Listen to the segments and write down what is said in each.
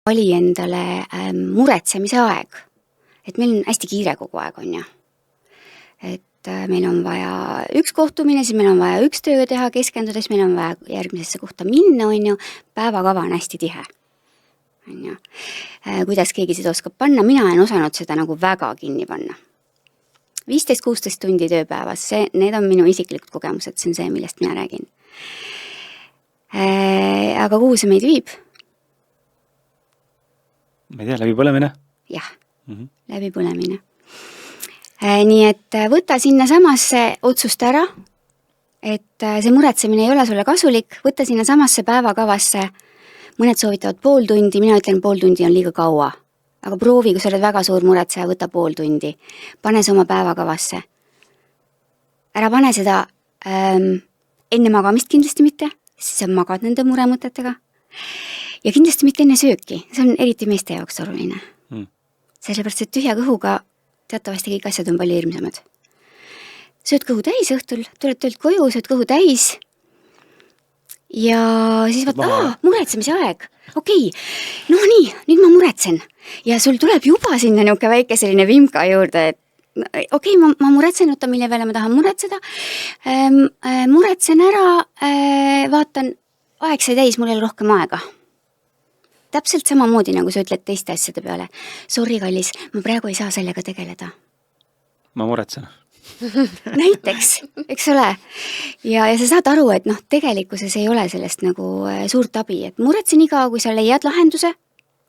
oli endale muretsemise aeg. Et meil on hästi kiire kogu aeg, on ju. Et meil on vaja üks kohtumine, siis meil on vaja üks töö teha, keskendudes, meil on vaja järgmisesse kohta minna, on ju. Päevakava on hästi tihe. On ju. Kuidas keegi seda oskab panna, mina olen osanud seda nagu väga kinni panna. 15-16 tundi tööpäevas, need on minu isiklikud kogemused, see on see, millest mina räägin. Aga kuhu see meid viib? Ma ei tea, läbipõlemine? Jah, läbipõlemine. Nii et võta sinna samasse otsust ära, et see muretsemine ei ole sulle kasulik, võta sinna samasse päevakavasse, mõned soovitavad pool tundi, mina ütlen, pool tundi on liiga kaua. Aga proovi, kui sa oled väga suur muretseja, võta pool tundi. Pane see oma päevakavasse. Ära pane seda enne magamist kindlasti mitte, siis sa magad nende muremõtetega. Ja kindlasti mitte enne sööki, see on eriti meeste jaoks oluline. Sellepärast, et tühja kõhuga teatavasti kõik asjad on palju hirmsamad. Sööd kõhu täis õhtul, tuled töölt koju, sööd kõhu täis ja siis muretsemise aeg. Okei, no nii, nüüd ma muretsen. Ja sul tuleb juba sinna niuke väike selline vimka juurde, et okei, ma muretsen, oota, mille peale ma tahan muretseda. Muretsen ära, vaatan, aeg sai täis, mul ei ole rohkem aega. Täpselt samamoodi, nagu sa ütled teiste asjade peale. Sorry, kallis, ma praegu ei saa sellega tegeleda. Ma muretsen. Näiteks, eks ole. Ja sa saad aru, et tegelikkuses ei ole sellest nagu suurt abi. Et muretsen iga, kui sa leiad lahenduse,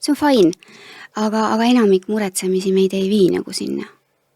see on fine. Aga enamik muretsemisi meid ei vii nagu sinna.